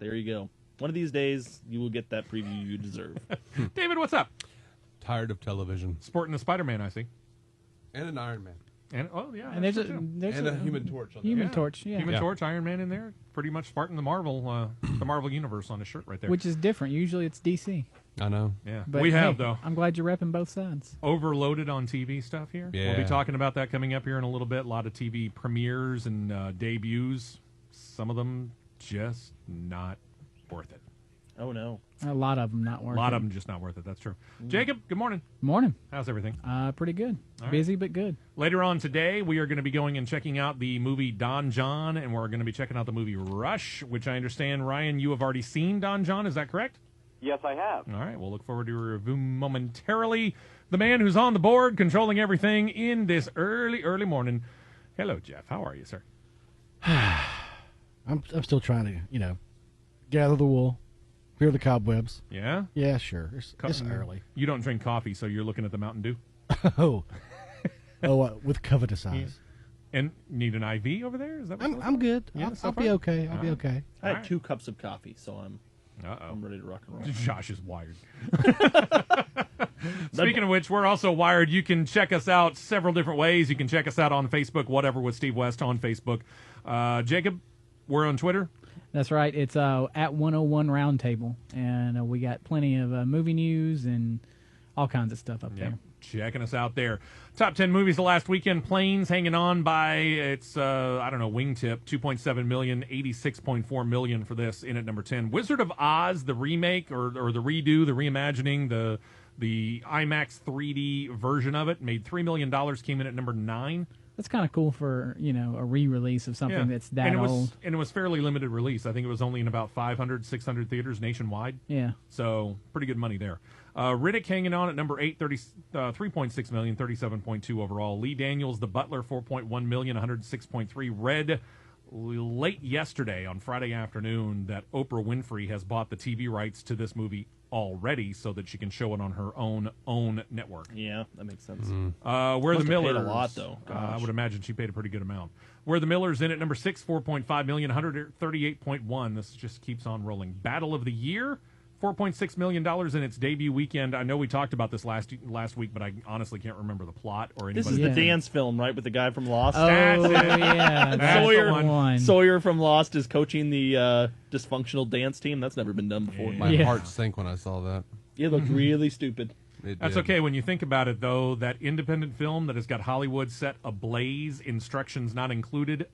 There you go. One of these days, you will get that preview you deserve. David, what's up? Tired of television. Sporting the Spider-Man, I see. And an Iron Man. And yeah, And there's a Human Torch on there. Human Torch, yeah. Human Torch, Iron Man in there. Pretty much Spartan the Marvel universe on his shirt right there. Which is different. Usually it's DC. I know. Yeah, But we have hey, though. I'm glad you're repping both sides. Overloaded on TV stuff here. Yeah. We'll be talking about that coming up here in a little bit. A lot of TV premieres and debuts. Some of them just not worth it. Oh, no. A lot of them not worth it. A lot of them just not worth it. That's true. Jacob, good morning. Morning. How's everything? Pretty good. All right. Busy, but good. Later on today, we are going to be going and checking out the movie Don John, and we're going to be checking out the movie Rush, which I understand, Ryan, you have already seen Don John. Is that correct? Yes, I have. All right, we'll look forward to a review momentarily. The man who's on the board, controlling everything in this early morning. Hello, Jeff. How are you, sir? I'm still trying to, gather the wool, clear the cobwebs. Yeah? Yeah, sure. It's early. You don't drink coffee, so you're looking at the Mountain Dew? With covetous eyes. And need an IV over there? Is that what I'm good. Yeah, I'll be okay. I'll be okay. I had right. 2 cups of coffee, so I'm ready to rock and roll. Josh is wired. Speaking of which, we're also wired. You can check us out several different ways. You can check us out on Facebook, Whatever with Steve West on Facebook. Jacob, we're on Twitter. That's right. It's at 101 Roundtable, and we got plenty of movie news and all kinds of stuff up there. Checking us out there. Top 10 movies the last weekend. Planes hanging on by its, wingtip. 2.7 million, 86.4 million for this in at number 10. Wizard of Oz, the remake or the redo, the reimagining, the IMAX 3D version of it, made $3 million, came in at number 9. That's kind of cool for, a re-release of something that's that old. And it was fairly limited release. I think it was only in about 500, 600 theaters nationwide. Yeah. So pretty good money there. Riddick hanging on at number 8, 3.6 million, 37.2 overall. Lee Daniels, The Butler, 4.1 million, 106.3. Read late yesterday on Friday afternoon that Oprah Winfrey has bought the TV rights to this movie already so that she can show it on her own network. Yeah, that makes sense. Where the Millers, paid a lot, though. I would imagine she paid a pretty good amount. Where the Millers in at number 6, 4.5 million, 138.1. This just keeps on rolling. Battle of the Year, $4.6 million in its debut weekend. I know we talked about this last week, but I honestly can't remember the plot or anybody. This is the dance film, right, with the guy from Lost? Oh, yeah. That's the one. Sawyer from Lost is coaching the dysfunctional dance team. That's never been done before. My heart sank when I saw that. It looked really stupid. That's okay when you think about it, though. That independent film that has got Hollywood set ablaze, instructions not included,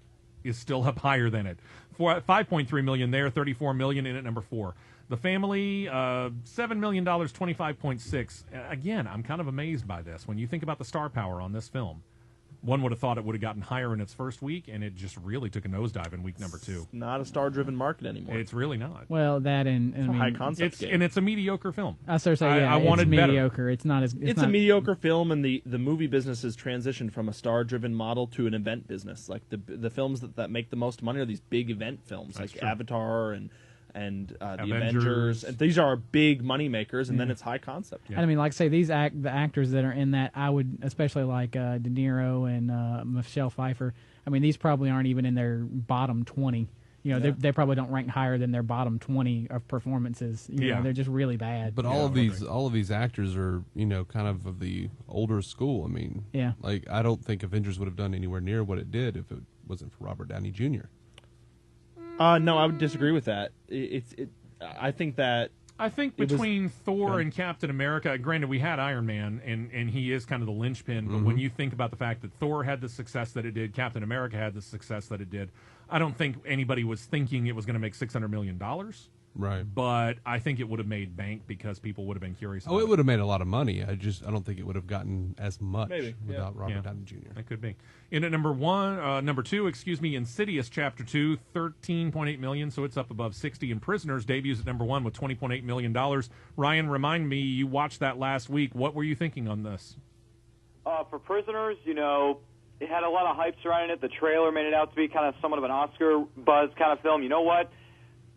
is still up higher than it. 5.3 million there, 34 million in at number 4. The Family, $7 million, 25.6. Again, I'm kind of amazed by this. When you think about the star power on this film, one would have thought it would have gotten higher in its first week, and it just really took a nosedive in week number 2. It's not a star-driven market anymore. It's really not. Well, that and it's a high-concept game. And it's a mediocre film. I started saying, I wanted it's better. mediocre. It's not as. It's a mediocre film, and the movie business has transitioned from a star-driven model to an event business. Like the films that make the most money are these big event films, That's like true. Avatar and the Avengers. And these are big money makers, and then it's high concept. I mean, like say the actors that are in that, I would especially like De Niro and Michelle Pfeiffer. I mean, these probably aren't even in their bottom 20. They probably don't rank higher than their bottom 20 of performances. You know, they're just really bad. But all of these actors are, kind of the older school. I mean, like I don't think Avengers would have done anywhere near what it did if it wasn't for Robert Downey Jr. No, I would disagree with that. I think between Thor and Captain America, granted we had Iron Man, and he is kind of the linchpin, but when you think about the fact that Thor had the success that it did, Captain America had the success that it did, I don't think anybody was thinking it was going to make $600 million. Right. But I think it would have made bank because people would have been curious about it would have made a lot of money. I don't think it would have gotten as much without Robert Downey Jr. That could be. In at number 2, Insidious Chapter 2, $13.8 million, so it's up above 60. And Prisoners debuts at number 1 with $20.8 million. Ryan, remind me, you watched that last week. What were you thinking on this? For Prisoners, it had a lot of hype surrounding it. The trailer made it out to be kind of somewhat of an Oscar buzz kind of film. You know what?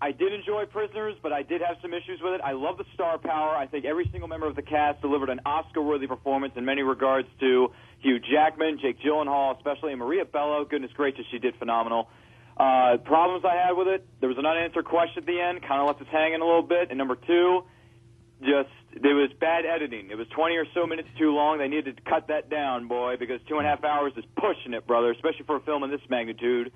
I did enjoy Prisoners, but I did have some issues with it. I love the star power. I think every single member of the cast delivered an Oscar-worthy performance in many regards to Hugh Jackman, Jake Gyllenhaal, especially, and Maria Bello. Goodness gracious, she did phenomenal. Problems I had with it, there was an unanswered question at the end, kind of left us hanging a little bit. And number two, there was bad editing. It was 20 or so minutes too long. They needed to cut that down, boy, because 2.5 hours is pushing it, brother, especially for a film of this magnitude.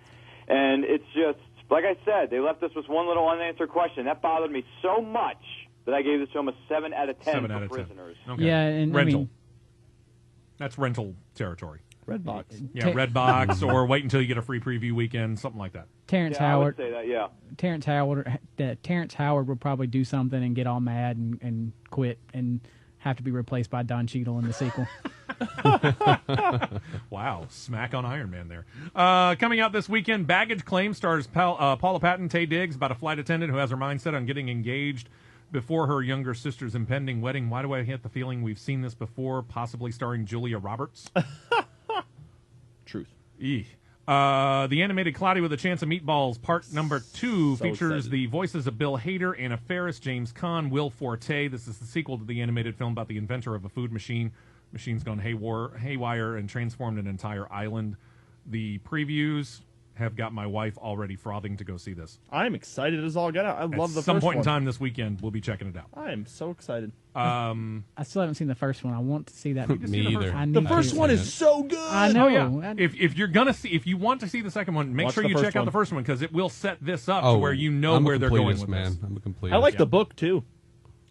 And it's just, like I said, they left us with one little unanswered question. That bothered me so much that I gave this film a 7 out of 10 7 for out of 10. Prisoners. Okay. Yeah, and rental. I mean, that's rental territory. Redbox. Yeah, Redbox, or wait until you get a free preview weekend, something like that. Terrence Yeah, Howard. I would say that, yeah. Terrence Howard would probably do something and get all mad and quit and have to be replaced by Don Cheadle in the sequel. Wow, smack on Iron Man there. Coming out this weekend, Baggage Claim stars Paula Patton, Taye Diggs, about a flight attendant who has her mind set on getting engaged before her younger sister's impending wedding. Why do I get the feeling we've seen this before, possibly starring Julia Roberts? Truth. Eeh. The animated Cloudy with a Chance of Meatballs, part number 2, So features excited. the voices of Bill Hader, Anna Faris, James Caan, Will Forte. This is the sequel to the animated film about the inventor of a food machine. Machine's gone haywire and transformed an entire island. The previews have got my wife already frothing to go see this. I'm excited as all get out. I love the At some first point in one. time this weekend, we'll be checking it out. I am so excited. I still haven't seen the first one. I want to see that. Me either. I need The to. first one is so good. I know. Oh, yeah. If you're gonna see, if you want to see the second one, make Watch sure the you first check out one. the first one because it will set this up Oh, to where you know I'm a where they're going completist, with man. this. I'm a completist. I like the book too.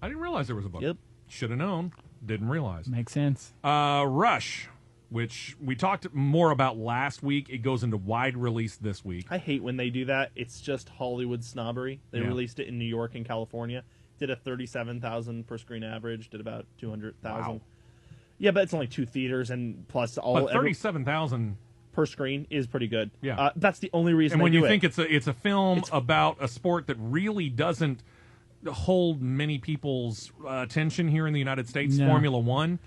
I didn't realize there was a book. Yep. Should have known. Didn't realize. Makes sense. Rush, which we talked more about last week. It goes into wide release this week. I hate when they do that. It's just Hollywood snobbery. They Yeah. released it in New York and California. Did a 37,000 per screen average. Did about 200,000. Wow. Yeah, but it's only 2 theaters and plus all But 37,000. per screen is pretty good. Yeah. That's the only reason. And when they you do think it. it's a film It's- about a sport that really doesn't hold many people's attention here in the United States, No. Formula One.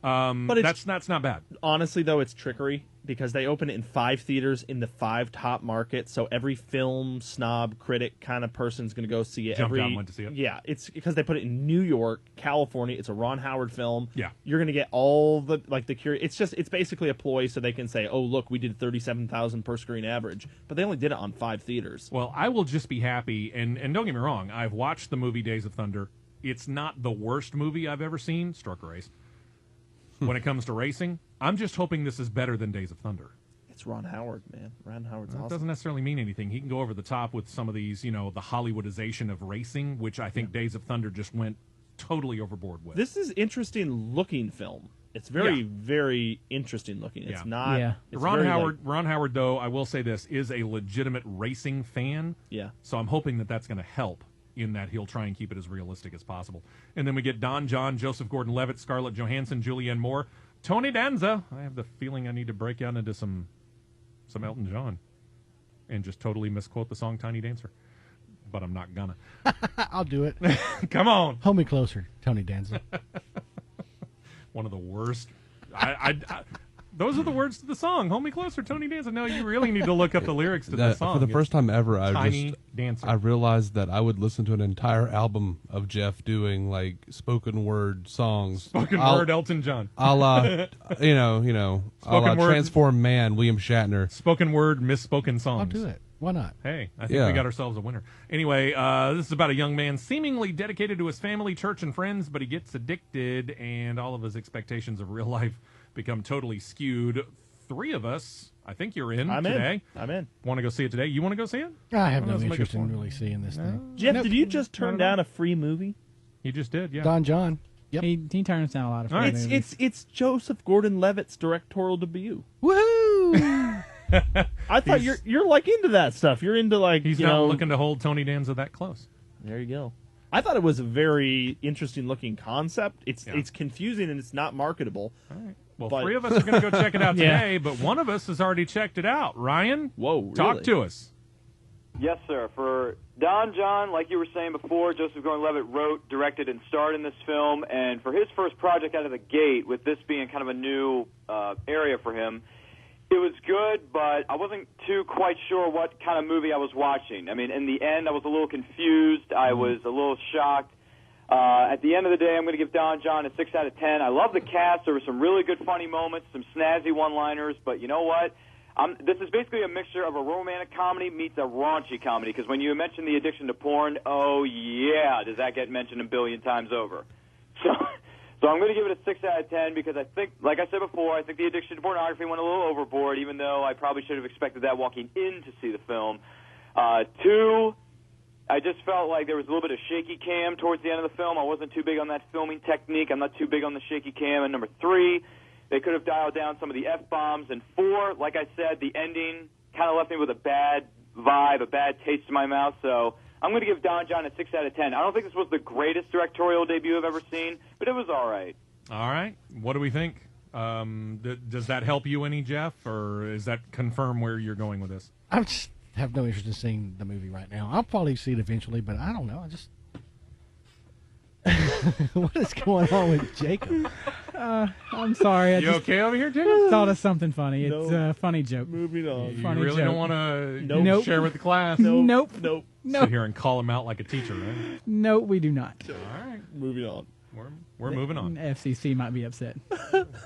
But it's, That's not bad. honestly though, it's trickery because they open it in 5 theaters in the 5 top markets. So every film snob critic kind of person's going to go see it. Jumped out and went to see it. Yeah, it's because they put it in New York, California. It's a Ron Howard film. Yeah. You're going to get all the the curious. It's basically a ploy so they can say, oh look, we did 37,000 per screen average, but they only did it on 5 theaters. Well, I will just be happy, and don't get me wrong, I've watched the movie Days of Thunder. It's not the worst movie I've ever seen, Struck a Race. When it comes to racing, I'm just hoping this is better than Days of Thunder. It's Ron Howard, man. Ron Howard's That awesome. doesn't necessarily mean anything. He can go over the top with some of these, the Hollywoodization of racing, which I think Days of Thunder just went totally overboard with. This is interesting looking film. It's very, Yeah. very interesting looking. It's Yeah. not. Yeah. It's Ron very, Howard, though, I will say this, is a legitimate racing fan. Yeah. So I'm hoping that that's going to help in that he'll try and keep it as realistic as possible. And then we get Don John, Joseph Gordon-Levitt, Scarlett Johansson, Julianne Moore, Tony Danza. I have the feeling I need to break out into some Elton John and just totally misquote the song Tiny Dancer. But I'm not gonna. I'll do it. Come on. Hold me closer, Tony Danza. One of the worst. Those are the words to the song. Hold me closer, Tony Danza. No, you really need to look up the lyrics to the That, song. for the first time ever, Tiny Dancer. I realized that I would listen to an entire album of Jeff doing like spoken word songs. Spoken word Elton John. A la, a la Spoken word. Transform Man, William Shatner. Spoken word, misspoken songs. I'll do it. Why not? Hey, I think Yeah. we got ourselves a winner. Anyway, this is about a young man seemingly dedicated to his family, church, and friends, but he gets addicted, and all of his expectations of real life become totally skewed. 3 of us, I think you're in I'm today. I'm in. Want to go see it today? You want to go see it? I have Well, no let's make it interest in fun. really seeing this thing. Jeff, Nope. did you just turn Not at all. down a free movie? You just did, yeah. Don John. Yep. He turns down a lot of All free right. movies. It's Joseph Gordon-Levitt's directorial debut. Woohoo! I thought you're like into that stuff. You're into like He's you not know. looking to hold Tony Danza that close. There you go. I thought it was a very interesting looking concept. It's Yeah. it's confusing and it's not marketable. All right. Well, But- 3 of us are going to go check it out Yeah. today, but one of us has already checked it out. Ryan, Whoa, talk really? to us. Yes, sir. For Don John, like you were saying before, Joseph Gordon-Levitt wrote, directed, and starred in this film. And for his first project out of the gate, with this being kind of a new area for him, it was good, but I wasn't too quite sure what kind of movie I was watching. I mean, in the end, I was a little confused. I was a little shocked. At the end of the day, I'm going to give Don John a 6 out of 10. I love the cast. There were some really good funny moments, some snazzy one-liners, but you know what? This is basically a mixture of a romantic comedy meets a raunchy comedy, because when you mention the addiction to porn, oh yeah, does that get mentioned a billion times over. So I'm going to give it a 6 out of 10 because I think, like I said before, I think the addiction to pornography went a little overboard, even though I probably should have expected that walking in to see the film. 2, I just felt like there was a little bit of shaky cam towards the end of the film. I wasn't too big on that filming technique. I'm not too big on the shaky cam. And number 3, they could have dialed down some of the F-bombs. And 4, like I said, the ending kind of left me with a bad vibe, a bad taste in my mouth. So I'm going to give Don John a 6 out of 10. I don't think this was the greatest directorial debut I've ever seen, but it was all right. All right. What do we think? Does that help you any, Jeff, or is that confirm where you're going with this? I just have no interest in seeing the movie right now. I'll probably see it eventually, but I don't know. I just... What is going on with Jacob? I'm sorry. I You just okay over here, Jacob? thought of something funny. It's No. a funny joke. Moving on. You Funny really joke. don't want to Nope. share with the class? Nope. Nope. Sit here and call him out like a teacher, right? No, we do not. All right. Moving on. We're moving on. FCC might be upset.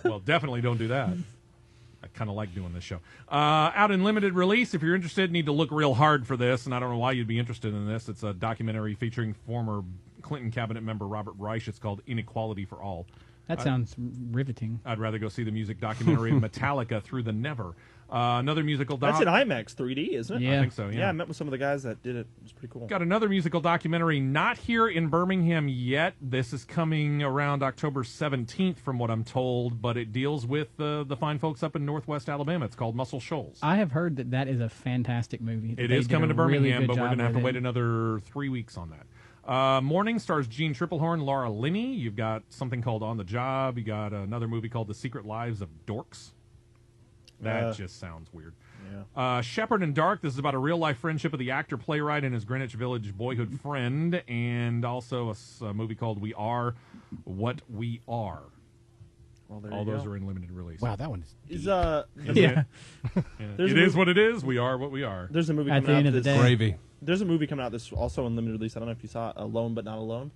Well, definitely don't do that. I kind of like doing this show. Out in limited release, if you're interested, need to look real hard for this, and I don't know why you'd be interested in this. It's a documentary featuring former Clinton cabinet member Robert Reich. It's called Inequality for All. That sounds riveting. I'd rather go see the music documentary Metallica Through the Never. Another musical doc. That's in IMAX 3D, isn't it? Yeah. I think so, Yeah, I met with some of the guys that did it. It was pretty cool. Got another musical documentary not here in Birmingham yet. This is coming around October 17th from what I'm told, but it deals with the fine folks up in Northwest Alabama. It's called Muscle Shoals. I have heard that is a fantastic movie. It They is did coming a to Birmingham, really good but we're job going to have to with wait it. another 3 weeks on that. Morning stars Gene Triplehorn, Laura Linney. You've got something called On the Job. You got another movie called The Secret Lives of Dorks. That just sounds weird. Yeah. Shepherd and Dark. This is about a real-life friendship of the actor, playwright, and his Greenwich Village boyhood friend. And also a movie called We Are What We Are. Well, there All you those go. are in limited release. Wow, that one is... Is Yeah. Yeah. There's It a is what it is. We are what we are. There's a movie At coming the out end of the this- day. Gravy. There's a movie coming out this also in limited release. I don't know if you saw it, Alone but Not Alone.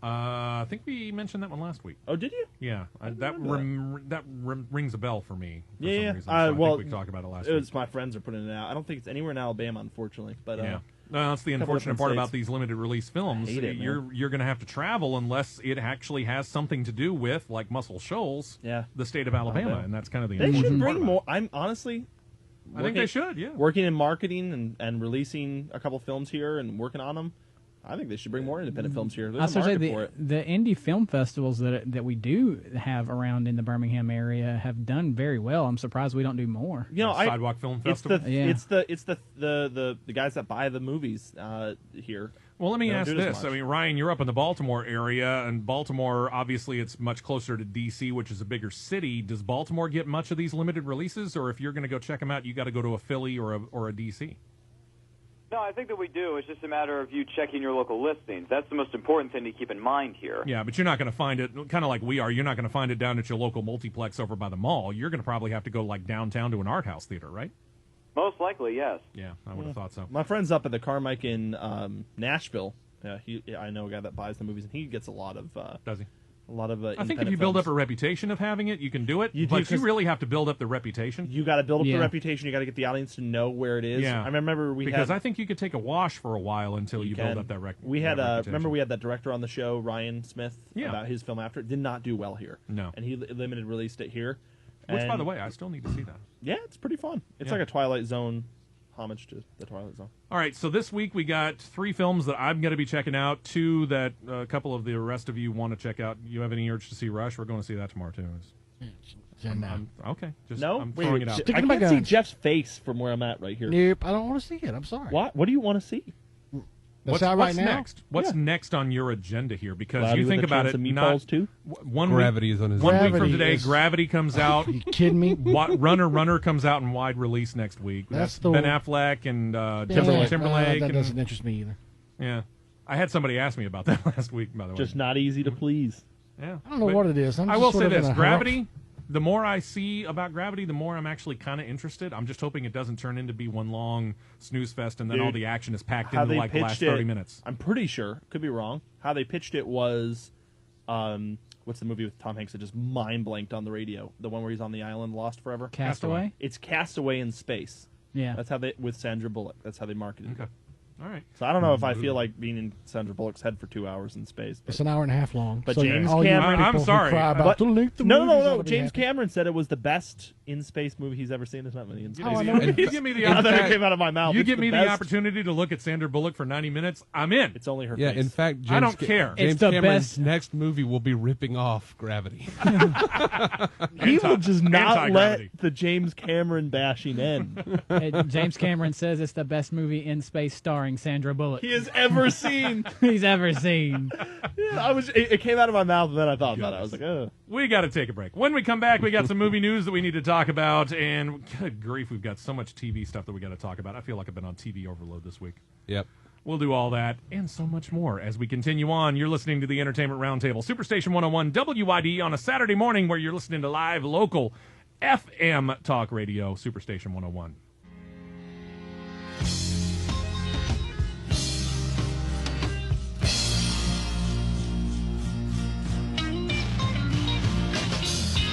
I think we mentioned that one last week. Oh, did you? Yeah, that remember rings a bell for me. For Yeah, some yeah. reason. So I Well, think we talked about it last It week. was my friends are putting it out. I don't think it's anywhere in Alabama, unfortunately. But Yeah. No, that's the couple unfortunate different part states. about these limited release films. hate it, man. You're going to have to travel unless it actually has something to do with, like Muscle Shoals, Yeah. the state of Alabama, Alabama. and that's kind of the they unfortunate should part bring about more. it. I'm honestly. I think they should. Yeah. Working in marketing and releasing a couple films here and working on them. I think they should bring more independent films here. I There's was a going market to for say it. the indie film festivals that we do have around in the Birmingham area have done very well. I'm surprised we don't do more. You know, Sidewalk Film it's Festival. it's the guys that buy the movies here. Well, let me They don't ask do it as this. much. I mean, Ryan, you're up in the Baltimore area, and Baltimore, obviously, it's much closer to D.C., which is a bigger city. Does Baltimore get much of these limited releases, or if you're going to go check them out, you got to go to a Philly or a D.C.? No, I think that we do. It's just a matter of you checking your local listings. That's the most important thing to keep in mind here. Yeah, but you're not going to find it, kind of like we are, you're not going to find it down at your local multiplex over by the mall. You're going to probably have to go, like, downtown to an art house theater, right? Most likely, yes. Yeah, I would have thought so. My friend's up at the Carmike in Nashville. I know a guy that buys the movies, and he gets a lot of Does he? I I think if you build up a reputation of having it, you can do it. You do, but you 'cause really have to build up the reputation. You got to build up the Yeah. reputation. You got to get the audience to know where it is. Yeah. I remember because I think you could take a wash for a while until you build can. up that We had reputation. remember we had that director on the show, Ryan Smith, Yeah. about his film After. It did not do well here. No. And he limited released it here. Which, by And, the way, I still need to see that. yeah, it's pretty fun. It's Yeah. like a Twilight Zone homage to the Twilight Zone. All right, so this week we got 3 films that I'm going to be checking out, 2 that a couple of the rest of you want to check out. You have any urge to see Rush? We're going to see that tomorrow, too. Okay, just No, I'm throwing it out. Stick I it in my can't see guns. Jeff's face from where I'm at right here. Nope, I don't want to see it. I'm sorry. What? What do you want to see? That's out right now. next? What's Yeah. next on your agenda here? Because Cloudy you with think a about Chance it, of not Meatballs too? one Gravity week, is on his 1 week from Gravity today. is- Gravity comes out. Are you kidding me? Runner comes out in wide release next week. That's the Ben one- Affleck and Timberlake. Timberlake. That and- doesn't interest me either. yeah, I had somebody ask me about that last week. By the way, Just not easy to please. yeah. I don't know But what it is. I'm I just will sort say of in this: a Gravity. The more I see about Gravity, the more I'm actually kind of interested. I'm just hoping it doesn't turn into be one long snooze fest, and then all Dude, the action is packed How into they like the last pitched 30 it, minutes. I'm pretty sure, could be wrong. How they pitched it was, what's the movie with Tom Hanks that just mind blanked on the radio? The one where he's on the island, lost forever. Castaway. It's Castaway in space. Yeah, that's how they with Sandra Bullock. That's how they marketed it. Okay. All right. So I don't know if I feel like being in Sandra Bullock's head for 2 hours in space. It's an hour and a half long. But so James all you Cameron, I'm people who sorry, cry about but the length of no. movies, James Cameron said it was the best in space movie he's ever seen. There's not many in space. I know. movies. You give me the I thought it opportunity. came out of my mouth. You It's give me the best. opportunity to look at Sandra Bullock for 90 minutes. I'm in. It's only her Yeah, face. in fact, I don't care. James It's the Cameron's best. next movie will be ripping off Gravity. He will just not Anti-gravity. let the James Cameron bashing end. James Cameron says it's the best movie in space starring Sandra Bullock he has ever seen. he's ever seen. It came out of my mouth, and then I thought about it. I was like, oh. We got to take a break. When we come back, we got some movie news that we need to talk about, and good grief, we've got so much TV stuff that we got to talk about. I feel like I've been on TV overload this week. Yep. We'll do all that and so much more as we continue on. You're listening to the Entertainment Roundtable, Superstation 101 WID on a Saturday morning where you're listening to live, local, FM talk radio, Superstation 101.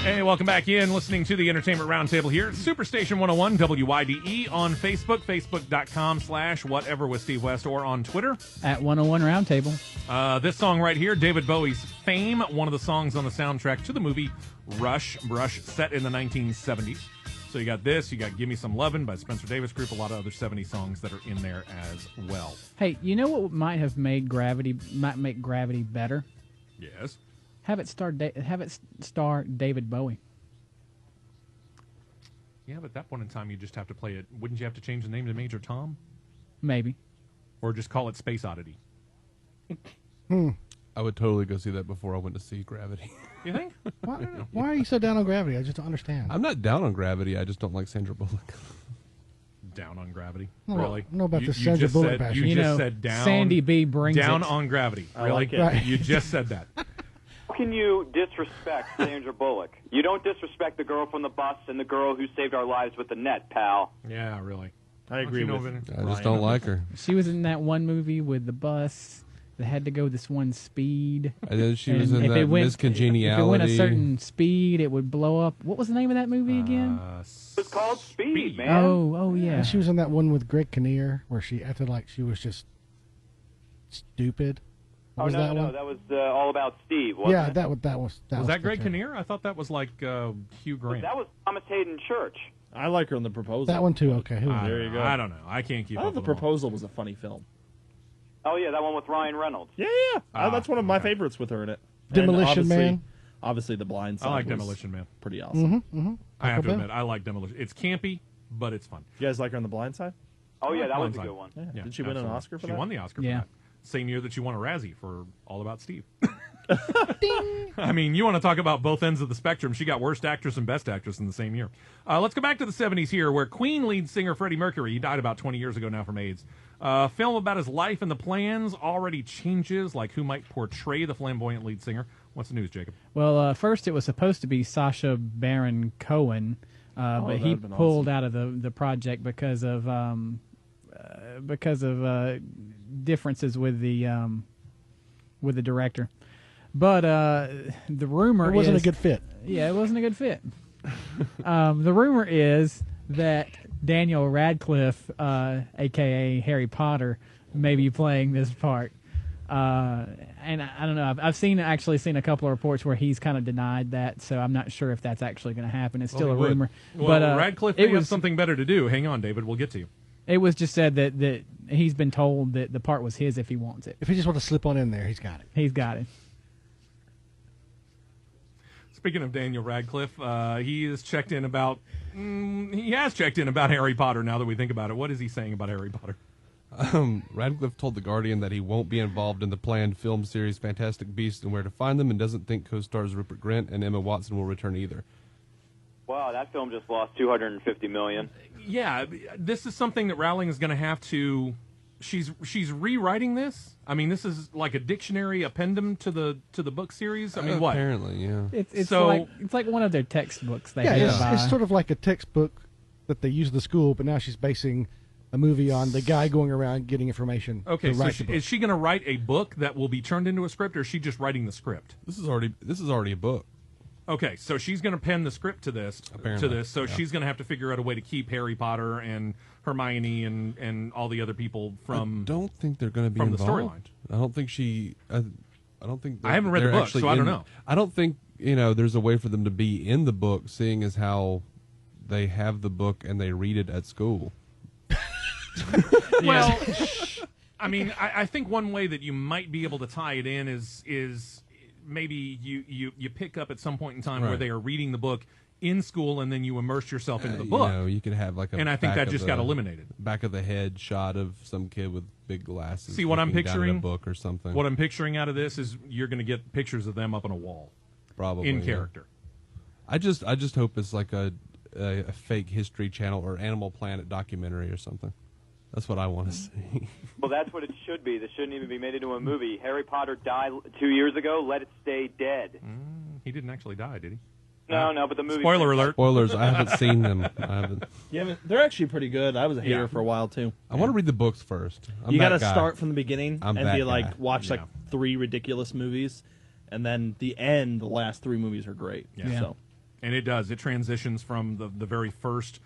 Hey, welcome back in. Listening to the Entertainment Roundtable here at Superstation 101 WYDE on Facebook, facebook.com/whatever with Steve West, or on Twitter At 101 Roundtable. This song right here, David Bowie's Fame, one of the songs on the soundtrack to the movie Rush, set in the 1970s. So you got this, you got Give Me Some Lovin' by Spencer Davis Group, a lot of other 70s songs that are in there as well. Hey, you know what might make Gravity better? Yes. Have it star David Bowie. Yeah, but at that point in time, you just have to play it. Wouldn't you have to change the name to Major Tom? Maybe. Or just call it Space Oddity? I would totally go see that before I went to see Gravity. You think? Why are you so down on Gravity? I just don't understand. I'm not down on Gravity. I just don't like Sandra Bullock. Down on Gravity? No, Really? I don't know about You- this you Sandra just Bullock said- bashing. You just said down. Sandy B brings down it. on Gravity. I Really? like it. Right. You just said that. How can you disrespect Sandra Bullock? You don't disrespect the girl from the bus and the girl who saved our lives with the net, pal. Yeah, really. I agree Don't you know with Vin? I just Ryan. don't like her. She was in that one movie with the bus that had to go this one speed. And then she And was in if that it went- Miss Congeniality. If it went a certain speed, it would blow up. What was the name of that movie again? It was called Speed, man. Oh yeah. And she was in that one with Greg Kinnear where she acted like she was just stupid. What Oh, was no, that no, one? that was All About Steve, wasn't Yeah, it? that was Was that Greg the- Kinnear? I thought that was like Hugh Grant. That was Thomas Hayden Church. I like her in The Proposal. That one too. Okay, who was I it? There don't you know. go. I don't know. I can't keep I up thought The with them all. Proposal was a funny film. Oh, yeah, that one with Ryan Reynolds. Yeah. That's one of my favorites with her in it. And Demolition obviously- Man. Obviously, The Blind Side I like was Demolition Man. pretty awesome. I have to Taco admit, I like Demolition. It's campy, but it's fun. You guys like her on The Blind Side? Oh, yeah, that was a Blindside. good one. Yeah. Did she win an absolutely. Oscar for She that? won the Oscar for Yeah. that. Same year that she won a Razzie for All About Steve. I mean, you want to talk about both ends of the spectrum. She got Worst Actress and Best Actress in the same year. Let's go back to the 70s here, where Queen lead singer Freddie Mercury, he died about 20 years ago now from AIDS. Film about his life and the plans already changes, like who might portray the flamboyant lead singer. What's the news, Jacob? Well, first it was supposed to be Sacha Baron Cohen, but he that'd been pulled out of the project because of differences with the director. But the rumor It wasn't is, a good fit. Yeah, it wasn't a good fit. The rumor is that Daniel Radcliffe, a.k.a. Harry Potter, may be playing this part. And I don't know. I've actually seen a couple of reports where he's kind of denied that, so I'm not sure if that's actually going to happen. It's still a rumor. Well, but Radcliffe it may have was something better to do. Hang on, David. We'll get to you. It was just said that he's been told that the part was his if he wants it. If he just wants to slip on in there, he's got it. He's got it. Speaking of Daniel Radcliffe, he has checked in about Harry Potter. Now that we think about it, what is he saying about Harry Potter? Radcliffe told The Guardian that he won't be involved in the planned film series Fantastic Beasts and Where to Find Them, and doesn't think co-stars Rupert Grint and Emma Watson will return either. Wow, that film just lost $250 million. Yeah, this is something that Rowling is going to have to. She's rewriting this. I mean, this is like a dictionary appendum to the book series. I mean, what? Apparently, yeah. It's So- like one of their textbooks they Yeah, had to it's buy. sort of like a textbook that they use in the school, but now she's basing a movie on the guy going around getting information. Okay, to so write the book. is she going to write a book that will be turned into a script, or is she just writing the script? This is already a book. Okay, so she's going to pen the script to this. Apparently, So she's going to have to figure out a way to keep Harry Potter and Hermione and all the other people from. I don't think they're going to be from involved. the storyline. I don't think she. I don't think. I haven't read the book, so I don't know. I don't think there's a way for them to be in the book, seeing as how they have the book and they read it at school. Well, I mean, I think one way that you might be able to tie it in is maybe you pick up at some point in time where they are reading the book in school, and then you immerse yourself into the book. You could have like a. And I think that just got eliminated. Back of the head shot of some kid with big glasses. See what I'm looking down at picturing? a book or something. What I'm picturing out of this is you're going to get pictures of them up on a wall, probably in character. I just hope it's like a fake History Channel or Animal Planet documentary or something. That's what I want to see. Well, that's what it should be. This shouldn't even be made into a movie. Harry Potter died 2 years ago. Let it stay dead. He didn't actually die, did he? No, but the movie. Spoiler alert. Spoilers. I haven't seen them. Yeah, they're actually pretty good. I was a hater for a while too. I want to read the books first. You got to start from the beginning I'm and that be guy. like, watch like 3 ridiculous movies, and then the last 3 movies are great. Yeah. So. And it does. It transitions from the very first,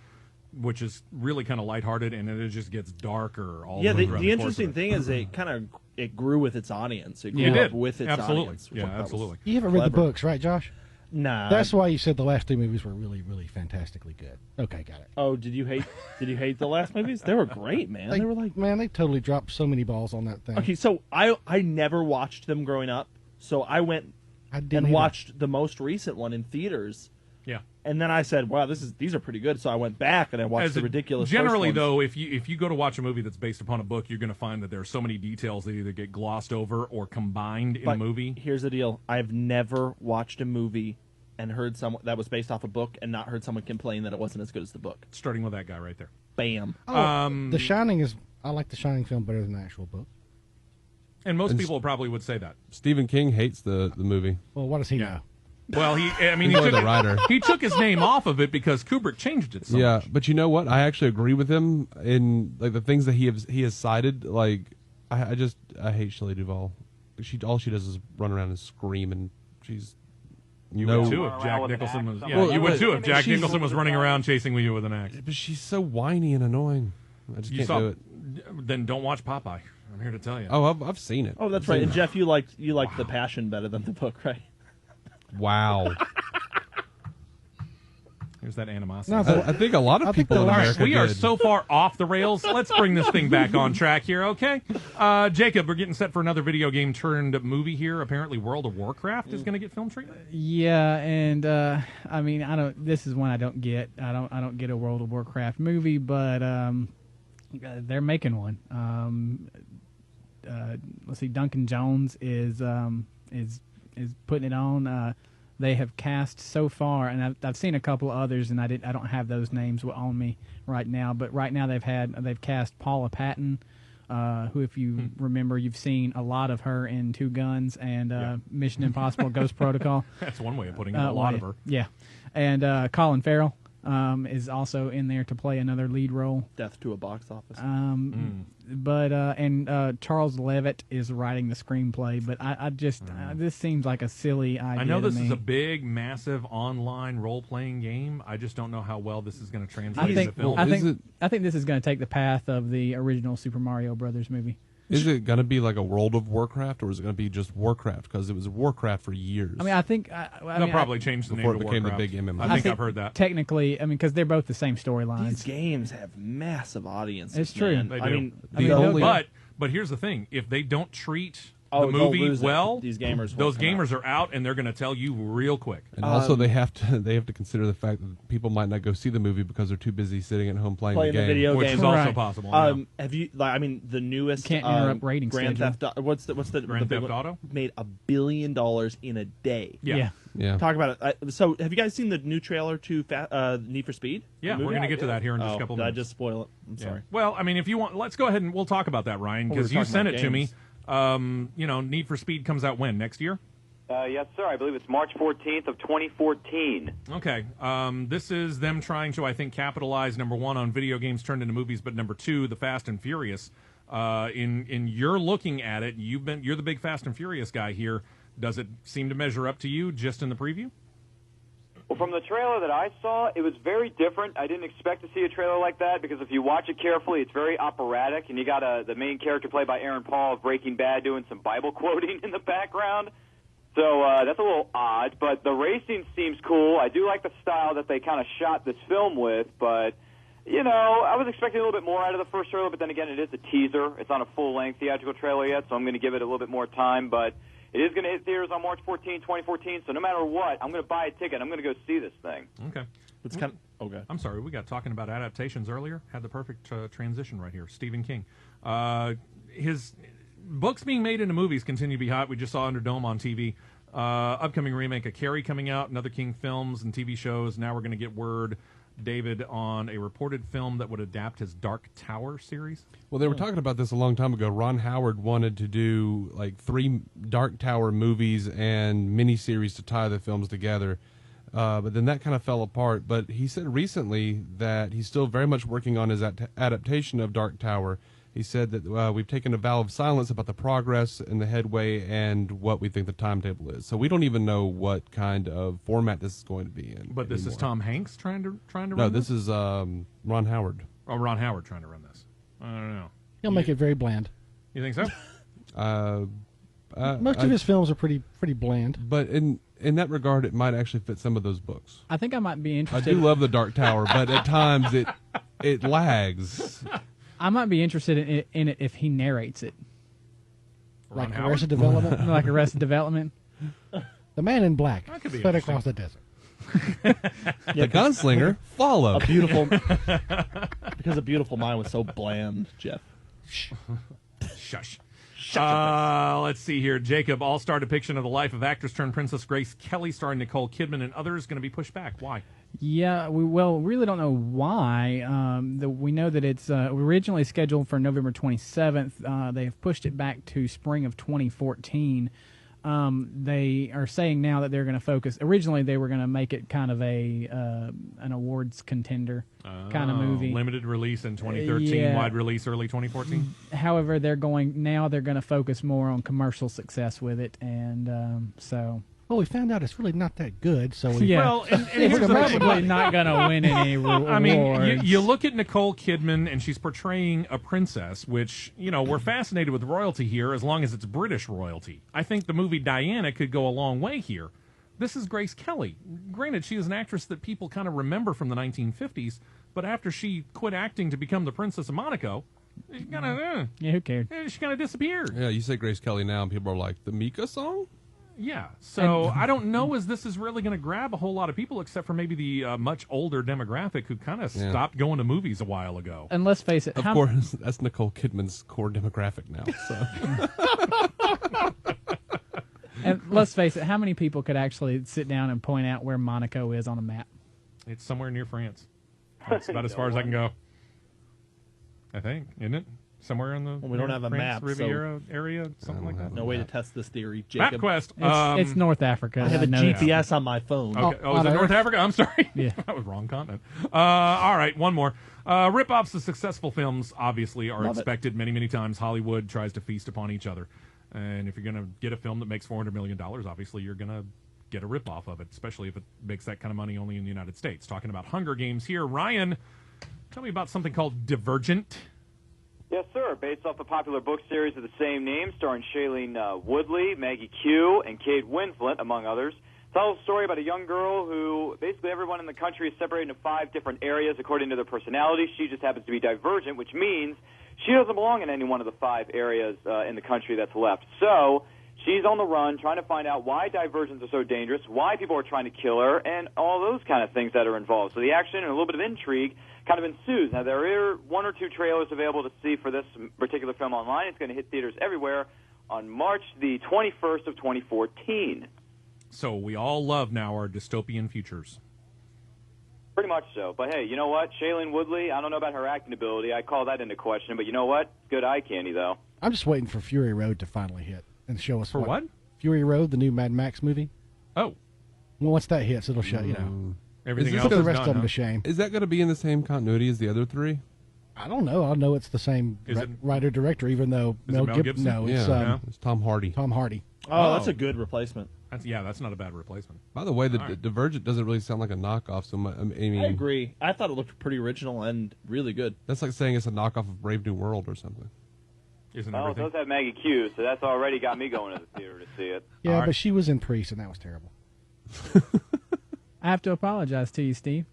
which is really kind of lighthearted, and then it just gets darker. The interesting thing is it grew with its audience. It grew up with its audience. Yeah, absolutely. You haven't read the books, right, Josh? Nah. That's why you said the last 2 movies were really, really fantastically good. Okay, got it. Oh, did you hate the last movies? They were great, man. They were like, man, they totally dropped so many balls on that thing. Okay, so I never watched them growing up, so I went and watched the most recent one in theaters. Yeah. And then I said, wow, these are pretty good. So I went back and I watched the ridiculous Generally, first though, if you go to watch a movie that's based upon a book, you're going to find that there are so many details that either get glossed over or combined in a movie. Here's the deal. I've never watched a movie and heard someone that was based off a book and not heard someone complain that it wasn't as good as the book. Starting with that guy right there. Bam. The Shining I like the Shining film better than the actual book. And most people probably would say that. Stephen King hates the movie. Well, what does he know? Well, he the writer. He took his name off of it because Kubrick changed it so much. But you know what? I actually agree with him in like the things that he has cited. Like I hate Shelley Duvall. All she does is run around and scream, and she's would too if Jack Nicholson was. Yeah, you would too if Jack Nicholson was running around chasing you with an axe. But she's so whiny and annoying. I just can't do it. Then don't watch Popeye. I'm here to tell you. Oh, I've seen it. Oh, that's right. And Jeff, you liked The Passion better than the book, right? Wow. Here's that animosity. No, I think a lot of people in America we are did. so far off the rails. Let's bring this thing back on track here, okay? Jacob, we're getting set for another video game turned movie here. Apparently World of Warcraft is going to get film treatment. Yeah, and I mean, this is one I don't get. I don't get a World of Warcraft movie, but they're making one. Let's see, Duncan Jones is putting it on. They have cast so far, and I've seen a couple of others, and I don't have those names on me right now. But right now they've cast Paula Patton, who, if you remember, you've seen a lot of her in Two Guns and Mission Impossible: Ghost Protocol. That's one way of putting it. A lot of her. Yeah, and Colin Farrell is also in there to play another lead role. Death to a box office. But Charles Levitt is writing the screenplay. But I just this seems like a silly idea. I know this to me. is a big, massive online role-playing game. I just don't know how well this is going to translate into film. I think this is going to take the path of the original Super Mario Brothers movie. Is it going to be like a World of Warcraft, or is it going to be just Warcraft? Because it was Warcraft for years. I mean, I think they'll probably change the before name it to became Warcraft. the big MMO. I think I've heard that. Technically, I mean, because they're both the same storylines. These games have massive audiences. It's true. Man. They I do. But here's the thing: if they don't treat the they'll movie lose it. well, These gamers those won't come gamers are out, and they're going to tell you real quick. And also, they have to consider the fact that people might not go see the movie because they're too busy sitting at home playing the game, video which game, is also Right. possible. Have you? I mean, the newest Can't interrupt rating Grand schedule. Theft. What's the Grand big Theft one? Auto? Made $1 billion in a day. Yeah. Talk about it. So, have you guys seen the new trailer to Need for Speed? Yeah, we're going to get to that here in just a couple Did minutes. I just spoil it? I'm Yeah. sorry. Well, I mean, if you want, let's go ahead and we'll talk about that, Ryan, Well, we because were you talking sent about it to me. games. Need for Speed comes out when? Next year? Yes, sir. I believe it's March 14th of 2014. Okay. This is them trying to, I think, capitalize, number one, on video games turned into movies, but number two, the Fast and Furious. In you're looking at it, you're the big Fast and Furious guy here. Does it seem to measure up to you just in the preview? Well, from the trailer that I saw, it was very different. I didn't expect to see a trailer like that because if you watch it carefully, it's very operatic, and you got the main character played by Aaron Paul of Breaking Bad doing some Bible quoting in the background. So that's a little odd, but the racing seems cool. I do like the style that they kind of shot this film with, but, you know, I was expecting a little bit more out of the first trailer, but then again, it is a teaser. It's not a full-length theatrical trailer yet, so I'm going to give it a little bit more time, but it is going to hit theaters on March 14, 2014, so no matter what, I'm going to buy a ticket. I'm going to go see this thing. Okay. It's kind of, okay. I'm sorry, we got talking about adaptations earlier. Had the perfect transition right here. Stephen King. His books being made into movies continue to be hot. We just saw Underdome on TV. Upcoming remake of Carrie coming out, and other King films and TV shows. Now we're going to get word, David, on a reported film that would adapt his Dark Tower series. Well, they were talking about this a long time ago. Ron Howard wanted to do like 3 Dark Tower movies and miniseries to tie the films together. But then that kind of fell apart. But he said recently that he's still very much working on his adaptation of Dark Tower. He said that we've taken a vow of silence about the progress and the headway and what we think the timetable is. So we don't even know what kind of format this is going to be in. But this is Tom Hanks trying to run No, this is Ron Howard. Oh, Ron Howard trying to run this. I don't know. He'll make it very bland. You think so? Most of his films are pretty bland. But in that regard, it might actually fit some of those books. I think I might be I interested. do love the Dark Tower, but at times it lags. I might be interested in it if he narrates it. Like Howard? Arrested Development. Like Arrested Development. The Man in Black That could be fled interesting. across the desert. The gunslinger follow. A beautiful, because A Beautiful Mind was so bland, Jeff. Shush. Let's see here. Jacob, all-star depiction of the life of actress turned Princess Grace Kelly starring Nicole Kidman and others going to be pushed back. Why? Yeah, we really don't know why. We know that it's originally scheduled for November 27th. They have pushed it back to spring of 2014. They are saying now that they're going to focus. Originally, they were going to make it kind of an awards contender kind of movie. Limited release in 2013, Yeah. wide release early 2014. However, they're going to focus more on commercial success with it, and so. Well, we found out it's really not that good, so we... Yeah. Well, and It's here's the thing. probably not going to win any awards. I mean, you look at Nicole Kidman, and she's portraying a princess, which, you know, we're fascinated with royalty here as long as it's British royalty. I think the movie Diana could go a long way here. This is Grace Kelly. Granted, she is an actress that people kind of remember from the 1950s, but after she quit acting to become the Princess of Monaco, she kind of, yeah, who cared? she kind of disappeared. Yeah, you say Grace Kelly now, and people are like, the Mika song? Yeah, so I don't know as this is really going to grab a whole lot of people, except for maybe the much older demographic who kind of stopped going to movies a while ago. And let's face it, Of course, that's Nicole Kidman's core demographic now. So and let's face it, how many people could actually sit down and point out where Monaco is on a map? It's somewhere near France. That's about as far as I can go. I think, isn't it? Somewhere in the Well, we don't have a France, map, Riviera area, something like that. No way to test this theory, Jacob. MapQuest. It's North Africa. I have a know that. GPS on my phone. Okay. Oh, is on it North Earth? Africa? I'm sorry. Yeah. That was wrong continent. All right, one more. Rip-offs of successful films obviously are Love it. expected many, many times. Hollywood tries to feast upon each other. And if you're going to get a film that makes $400 million, obviously you're going to get a rip-off of it, especially if it makes that kind of money only in the United States. Talking about Hunger Games here. Ryan, tell me about something called Divergent. Yes, sir. Based off the popular book series of the same name, starring Shailene Woodley, Maggie Q, and Kate Winslet, among others. Tells a story about a young girl who basically everyone in the country is separated into 5 different areas according to their personality. She just happens to be divergent, which means she doesn't belong in any one of the 5 areas in the country that's left. So she's on the run trying to find out why divergents are so dangerous, why people are trying to kill her, and all those kind of things that are involved. So the action and a little bit of intrigue kind of ensues. Now, there are 1 or 2 trailers available to see for this particular film online. It's going to hit theaters everywhere on March the 21st of 2014. So we all love now our dystopian futures. Pretty much so. But, hey, you know what? Shailene Woodley, I don't know about her acting ability. I call that into question. But you know what? Good eye candy, though. I'm just waiting for Fury Road to finally hit and show us For what? Fury Road, the new Mad Max movie. Oh, Well, once that hits, it'll show, everything this else put the is rest done, of them huh? to shame. Is that going to be in the same continuity as the other three? I don't know. I know it's the same Is it- writer-director, even though Is it Mel Gibson. Gibson? No, it's Yeah, it's Tom Hardy. Tom Hardy. Oh, that's a good replacement. That's not a bad replacement. By the way, the All right. Divergent doesn't really sound like a knockoff. So much. I mean, I agree. I thought it looked pretty original and really good. that's like saying it's a knockoff of Brave New World or something. Isn't Oh, it everything? does have Maggie Q, so that's already got me going to the theater to see it. Yeah, All right. but she was in Priest, and that was terrible. I have to apologize to you, Steve.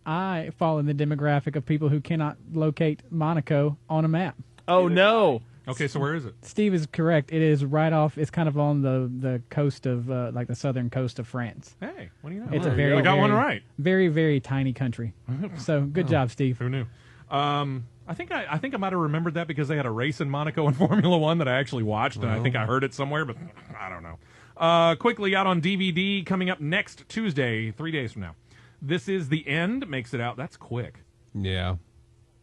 I fall in the demographic of people who cannot locate Monaco on a map. Oh no! Okay, so where is it? Steve is correct. It is right off. It's kind of on the coast of like the southern coast of France. Hey, what do you know? It's a We very got one very- right. Very very tiny country. So good job, Steve. Who knew? I think I might have remembered that because they had a race in Monaco in Formula One that I actually watched, and I think I heard it somewhere, but I don't know. Quickly out on DVD coming up next Tuesday, 3 days from now. This Is the End makes it out. That's quick. Yeah.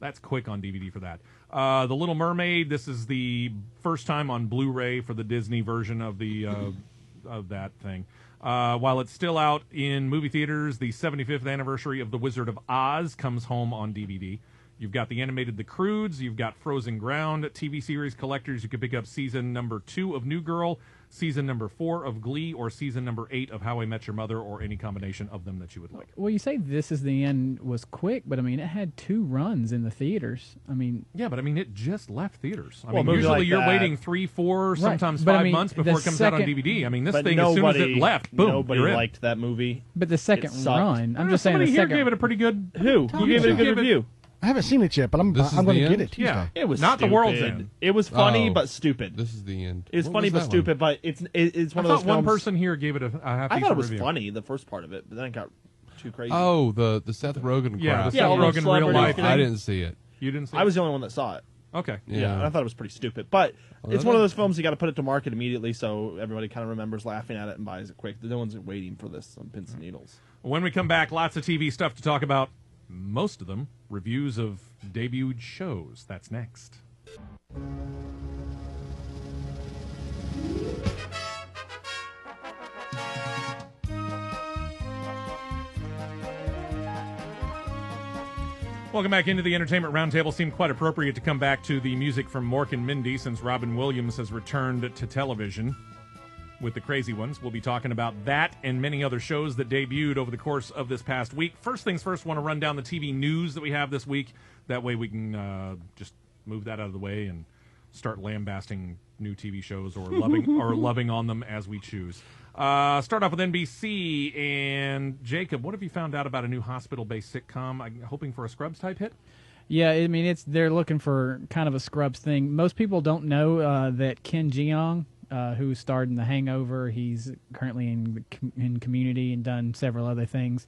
That's quick on DVD for that. The Little Mermaid. This is the first time on Blu-ray for the Disney version of the of that thing. While it's still out in movie theaters, the 75th anniversary of The Wizard of Oz comes home on DVD. You've got the animated The Croods. You've got Frozen Ground. TV series collectors, you can pick up season number 2 of New Girl, season number 4 of Glee, or season number 8 of How I Met Your Mother, or any combination of them that you would like. Well, you say This Is the End was quick, but I mean it had 2 runs in the theaters. I mean, Yeah, but I mean, it just left theaters. I Well, a mean, movie usually like you're that- waiting 3, 4, sometimes but I 5 mean, months before the it comes out on second- DVD. I mean, this But thing, as soon as nobody, it left, boom, nobody you're in. liked that movie. but the second sucked. run. I'm just saying Somebody the here second. gave it a pretty good. Who? Tom Who gave it a Hanks good gave it- review? I haven't seen it yet, but I'm This is going the to get end? it Tuesday. Yeah, It was not stupid. the world's end. It was funny Oh. but stupid. This is the end. It's What funny was but that stupid, but it's I one of those thought one films. person here gave it a half I thought it was review. funny, the first part of it, but then it got too crazy. Oh, the Seth Rogen Yeah, crap. the Yeah, Seth all those Rogen real celebrities life. getting- I didn't see it. You didn't see I it? was the only one that saw it. Okay. Yeah, and I thought it was pretty stupid. But Well, it's that- one of those films you got to put it to market immediately, so everybody kind of remembers laughing at it and buys it quick. No one's waiting for this on pins and needles. When we come back, lots of TV stuff to talk about. Most of them reviews of debuted shows. That's next. Welcome back into the Entertainment Roundtable. Seemed quite appropriate to come back to the music from Mork and Mindy since Robin Williams has returned to television with the Crazy Ones. We'll be talking about that and many other shows that debuted over the course of this past week. First things first, want to run down the TV news that we have this week. That way we can just move that out of the way and start lambasting new TV shows or loving on them as we choose. Start off with NBC. And Jacob, what have you found out about a new hospital-based sitcom? I'm hoping for a Scrubs type hit. Yeah, I mean they're looking for kind of a Scrubs thing. Most people don't know that Ken Jeong, who starred in The Hangover, he's currently in Community and done several other things.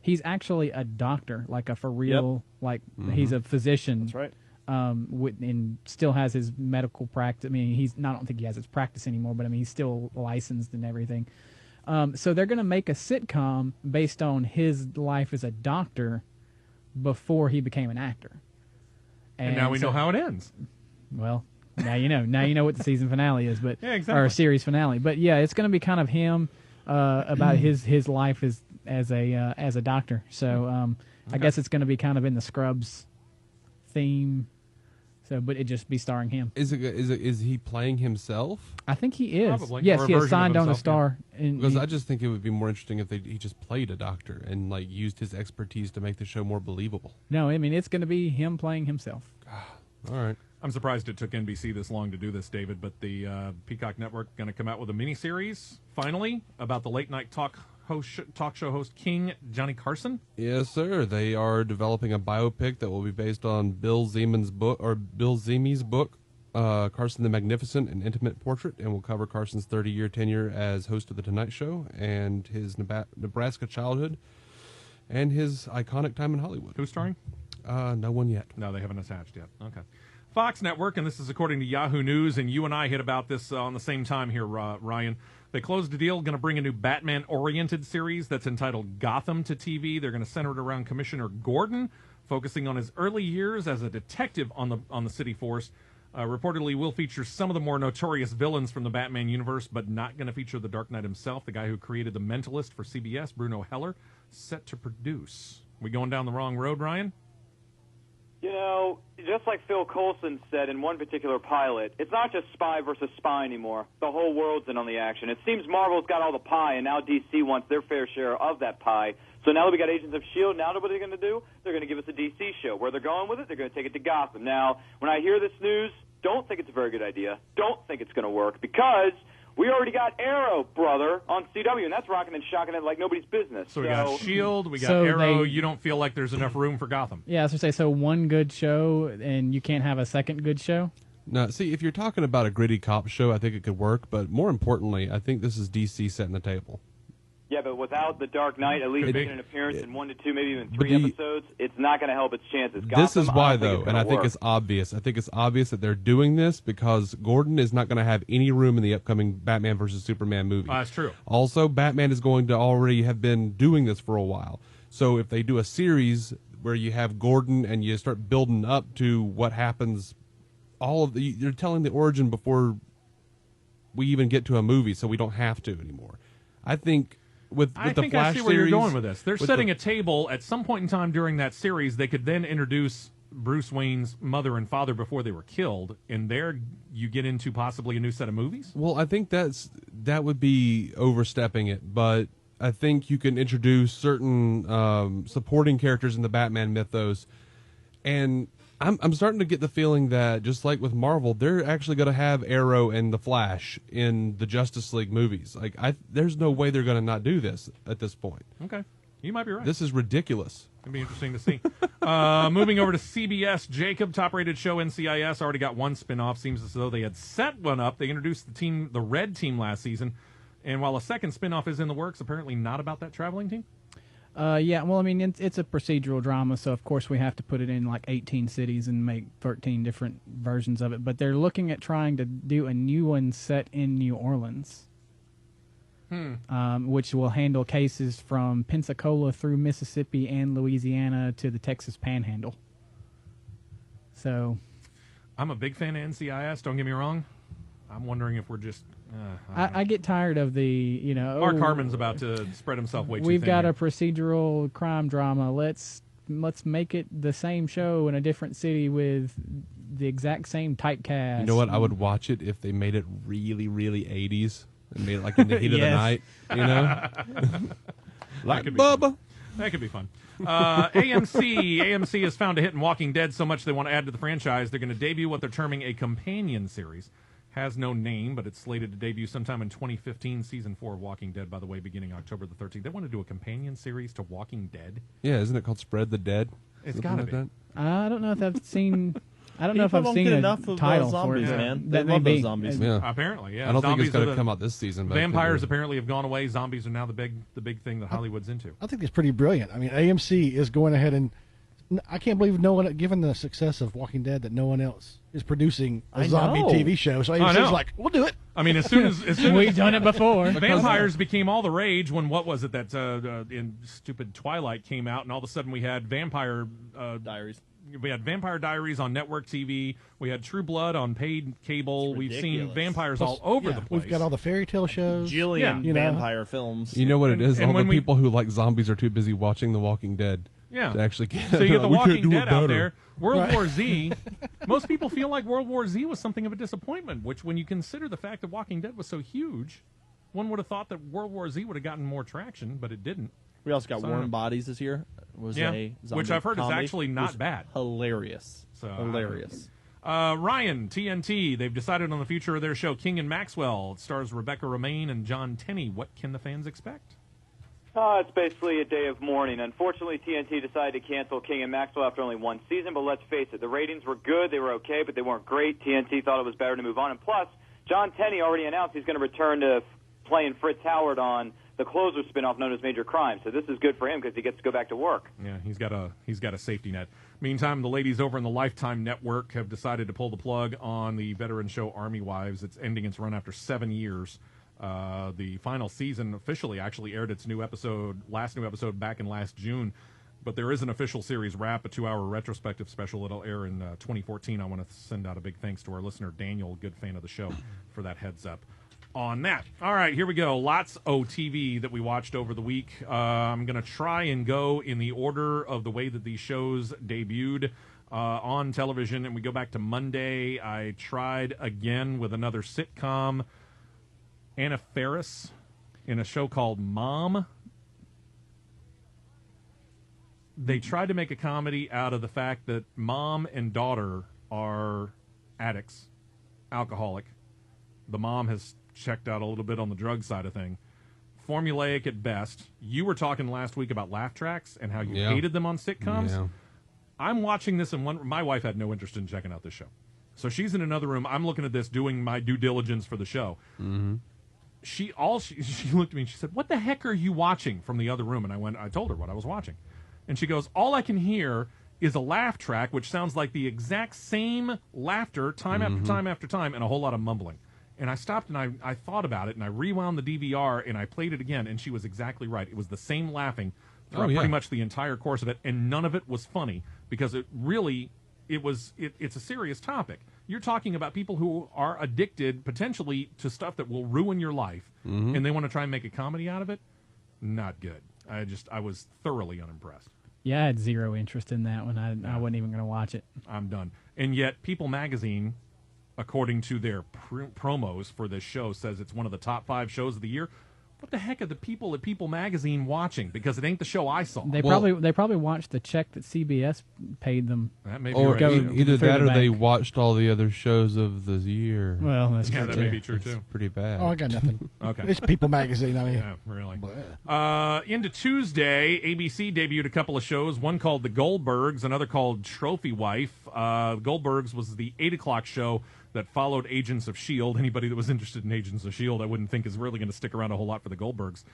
He's actually a doctor, like a for real, like he's a physician. That's right. And still has his medical practice. I mean, I don't think he has his practice anymore, but I mean, he's still licensed and everything. So they're going to make a sitcom based on his life as a doctor before he became an actor. And now we know how it ends. Well, now you know. Now you know what the season finale is, but Yeah, exactly. or series finale. But yeah, it's going to be kind of him about his life as a doctor. So I guess it's going to be kind of in the Scrubs theme. So, but it just be starring him. Is he playing himself? I think he is. Probably. Yes, Or a he has version of signed on to himself, star. And Because he- I just think it would be more interesting if he just played a doctor and like used his expertise to make the show more believable. no, I mean it's going to be him playing himself. All right. I'm surprised it took NBC this long to do this, David, but the Peacock Network going to come out with a miniseries, finally, about the late-night talk show host King Johnny Carson. Yes, sir. They are developing a biopic that will be based on Bill Zeme's book, Carson the Magnificent, an intimate portrait, and will cover Carson's 30-year tenure as host of The Tonight Show and his Nebraska childhood and his iconic time in Hollywood. Who's starring? No one yet. No, they haven't attached yet. Okay. Fox Network, and this is according to Yahoo News, and you and I hit about this on the same time here, Ryan. They closed a deal, going to bring a new Batman-oriented series that's entitled Gotham to TV. They're going to center it around Commissioner Gordon, focusing on his early years as a detective on the city force. Reportedly will feature some of the more notorious villains from the Batman universe, but not going to feature the Dark Knight himself. The guy who created The Mentalist for CBS, Bruno Heller, set to produce. We going down the wrong road, Ryan? You know, just like Phil Coulson said in one particular pilot, it's not just spy versus spy anymore. The whole world's in on the action. It seems Marvel's got all the pie, and now DC wants their fair share of that pie. So now that we got Agents of S.H.I.E.L.D., now what are they going to do? They're going to give us a DC show. Where they're going with it, they're going to take it to Gotham. Now, when I hear this news, don't think it's a very good idea. Don't think it's going to work, because we already got Arrow, brother, on CW, and that's rocking and shocking it like nobody's business. So we got S.H.I.E.L.D., we got So Arrow. they- You don't feel like there's enough room for Gotham. Yeah, I was going to say, so one good show, and you can't have a second good show? No, see, if you're talking about a gritty cop show, I think it could work. But more importantly, I think this is DC setting the table. Yeah, but without the Dark Knight at least Could be. making an appearance in 1 to 2, maybe even But 3 the- episodes, it's not going to help its chances. This is Gotham, why, I don't think though, it's and I gonna think work. it's obvious. I think it's obvious that they're doing this because Gordon is not going to have any room in the upcoming Batman versus Superman movie. That's true. Also, Batman is going to already have been doing this for a while. So if they do a series where you have Gordon and you start building up to what happens, you're telling the origin before we even get to a movie, so we don't have to anymore. I think with I the think Flash I see where series, you're going with this. They're with setting the- a table at some point in time during that series. They could then introduce Bruce Wayne's mother and father before they were killed, and there you get into possibly a new set of movies. Well, I think that would be overstepping it, but I think you can introduce certain supporting characters in the Batman mythos, and I'm starting to get the feeling that just like with Marvel, they're actually going to have Arrow and the Flash in the Justice League movies. Like, there's no way they're going to not do this at this point. Okay, you might be right. This is ridiculous. It'd be interesting to see. Moving over to CBS, Jacob, top-rated show NCIS, already got one spinoff. Seems as though they had set one up. They introduced the Red Team last season, and while a second spinoff is in the works, apparently not about that traveling team. Yeah, well, I mean, it's a procedural drama, so of course we have to put it in like 18 cities and make 13 different versions of it. But they're looking at trying to do a new one set in New Orleans, which will handle cases from Pensacola through Mississippi and Louisiana to the Texas Panhandle. So I'm a big fan of NCIS, don't get me wrong. I'm wondering if we're just... I get tired of the, Mark Harmon's about to spread himself way too we've thin got here. a procedural crime drama. Let's make it the same show in a different city with the exact same typecast. You know what? I would watch it if they made it really, really 80s and made it like in the heat of the Yes. night. You know, like could be Bubba. That could be fun. AMC has found a hit in Walking Dead so much they want to add to the franchise. They're going to debut what they're terming a companion series. Has no name, but it's slated to debut sometime in 2015. Season 4 of Walking Dead, by the way, beginning October the 13th. They want to do a companion series to Walking Dead. Yeah, isn't it called Spread the Dead? It's Something gotta like be. that? I don't know if I've seen. I don't know if People I've don't seen get a enough of title for zombies, it. man. That They may love those be. zombies. Yeah. Apparently, yeah. I don't think it's Zombies going are to the- come out this season. But Vampires apparently have gone away. Zombies are now the big thing that Hollywood's into. I think it's pretty brilliant. I mean, AMC is going ahead and I can't believe no one, given the success of Walking Dead, that no one else is producing a I zombie know. TV show. So I AMC's know. like, we'll do it. I mean, as soon as We've done it before. vampires became all the rage when what was it that in stupid Twilight came out, and all of a sudden we had Vampire Diaries. We had Vampire Diaries on network TV. We had True Blood on paid cable. It's We've seen ridiculous. vampires Plus, all over yeah, the place. We've got all the fairy tale shows. Jillian you know. vampire films. You know what it is? and All the when we- people who like zombies are too busy watching The Walking Dead Yeah. to actually get. So you get The We can't Walking do it Dead out better. there. World Right. War Z. Most people feel like World War Z was something of a disappointment, which when you consider the fact that Walking Dead was so huge, one would have thought that World War Z would have gotten more traction, but it didn't. We also got So- Warm Bodies this year. Was Yeah, a zombie which I've heard is comedy. actually not It was bad. Hilarious. So, Hilarious. Ryan, TNT, they've decided on the future of their show, King and Maxwell. It stars Rebecca Romaine and John Tenney. What can the fans expect? It's basically a day of mourning. Unfortunately, TNT decided to cancel King and Maxwell after only one season, but let's face it, the ratings were good, they were okay, but they weren't great. TNT thought it was better to move on, and plus, John Tenney already announced he's going to return to playing Fritz Howard on the Closer spinoff known as Major Crime, so this is good for him because he gets to go back to work. Yeah, he's got a safety net. Meantime, the ladies over in the Lifetime Network have decided to pull the plug on the veteran show Army Wives. It's ending its run after 7 years. The final season officially actually aired its last new episode back in last June. But there is an official series wrap, a 2-hour retrospective special that'll air in 2014. I want to send out a big thanks to our listener, Daniel, a good fan of the show, for that heads up on that. All right, here we go. Lots of TV that we watched over the week. I'm going to try and go in the order of the way that these shows debuted on television. And we go back to Monday. I tried again with another sitcom, Anna Faris, in a show called Mom. They tried to make a comedy out of the fact that mom and daughter are addicts, alcoholic. The mom has checked out a little bit on the drug side of thing. Formulaic at best. You were talking last week about laugh tracks and how you hated them on sitcoms. Yeah. I'm watching this, and my wife had no interest in checking out this show. So she's in another room. I'm looking at this, doing my due diligence for the show. Mm-hmm. She looked at me and she said, "What the heck are you watching?" from the other room. And I told her what I was watching. And she goes, "All I can hear is a laugh track, which sounds like the exact same laughter time after time after time, and a whole lot of mumbling." And I stopped and I thought about it, and I rewound the DVR, and I played it again, and she was exactly right. It was the same laughing throughout pretty much the entire course of it, and none of it was funny, because it's a serious topic. You're talking about people who are addicted, potentially, to stuff that will ruin your life, and they want to try and make a comedy out of it. Not good. I was thoroughly unimpressed. Yeah, I had zero interest in that one. I wasn't even going to watch it. I'm done. And yet, People Magazine, according to their promos for this show, says it's one of the top 5 shows of the year. What the heck are the people at People Magazine watching? Because it ain't the show I saw. They probably watched the check that CBS paid them. That may be Or right. either that or they watched all the other shows of the year. Well, that's Yeah, true. that may be true, too. Pretty bad. Oh, I got nothing. Okay. It's People Magazine. I mean, Yeah, really. Into Tuesday, ABC debuted a couple of shows, one called The Goldbergs, another called Trophy Wife. Goldbergs was the 8 o'clock show that followed Agents of S.H.I.E.L.D. Anybody that was interested in Agents of S.H.I.E.L.D., I wouldn't think is really going to stick around a whole lot for the Goldbergs.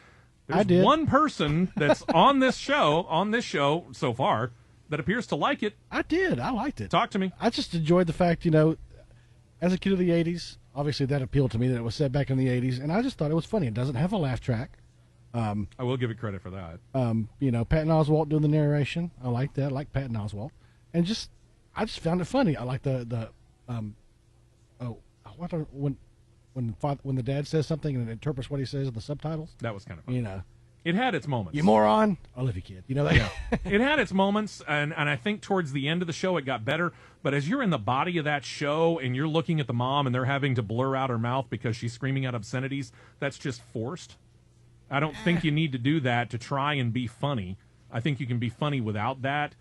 There's I did. one person that's on this show so far, that appears to like it. I did. I liked it. Talk to me. I just enjoyed the fact, as a kid of the 80s, obviously that appealed to me that it was set back in the 80s, and I just thought it was funny. It doesn't have a laugh track. I will give it credit for that. Patton Oswalt doing the narration. I like that. I like Patton Oswalt. And I just found it funny. I like when the dad says something and it interprets what he says in the subtitles. That was kind of fun. It had its moments. You moron. I love you, kid. That. It had its moments, and I think towards the end of the show it got better. But as you're in the body of that show and you're looking at the mom and they're having to blur out her mouth because she's screaming out obscenities, that's just forced. I don't think you need to do that to try and be funny. I think you can be funny without that.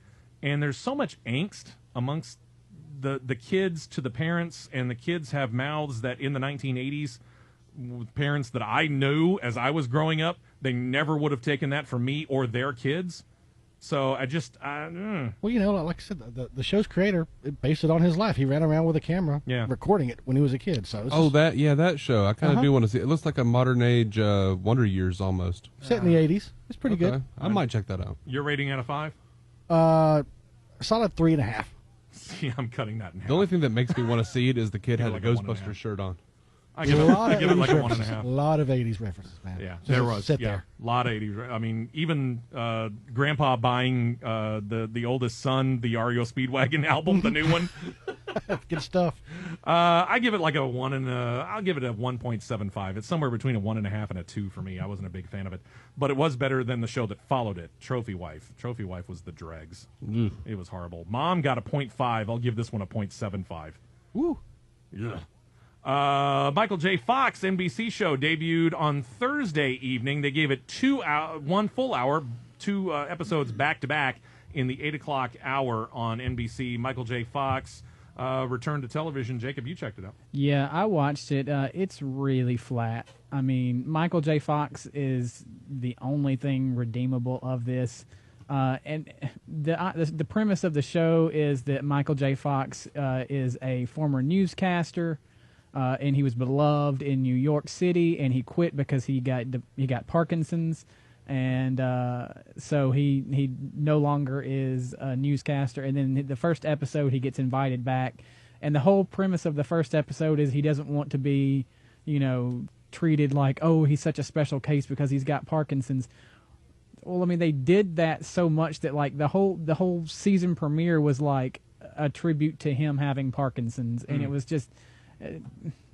And there's so much angst amongst the kids to the parents, and the kids have mouths that in the 1980s, with parents that I knew as I was growing up, they never would have taken that from me or their kids. So I just... Well, like I said, the show's creator based it on his life. He ran around with a camera recording it when he was a kid. So that show. I kind of do want to see it. It looks like a modern age Wonder Years almost. Set in the 80s. It's pretty good. I might check that out. Your rating out of 5? Solid 3.5. See, I'm cutting that in half. The only thing that makes me want to see it is the kid had like a a Ghostbusters shirt on. I give it like a 1.5. A lot of 80s references, man. Yeah, Just there was. there. A lot of 80s. I mean, even Grandpa buying the oldest son the REO Speedwagon album, the new one. Good stuff. I give it like a 1 and I'll give it a 1.75. It's somewhere between a 1.5 and a 2 for me. I wasn't a big fan of it, but it was better than the show that followed it, Trophy Wife. Trophy Wife was the dregs. It was horrible. Mom got a 0.5. I'll give this one a 0.75. Woo. Yeah. Michael J. Fox NBC show debuted on Thursday evening. They gave it 1 full hour, 2 episodes back to back in the 8 o'clock hour on NBC. Michael J. Fox returned to television. Jacob, you checked it out. Yeah, I watched it. It's really flat. I mean, Michael J. Fox is the only thing redeemable of this. And the premise of the show is that Michael J. Fox is a former newscaster. And he was beloved in New York City, and he quit because he got Parkinson's, and so he no longer is a newscaster. And then the first episode, he gets invited back, and the whole premise of the first episode is he doesn't want to be, treated like, oh, he's such a special case because he's got Parkinson's. Well, I mean, they did that so much that like the whole season premiere was like a tribute to him having Parkinson's, and it was just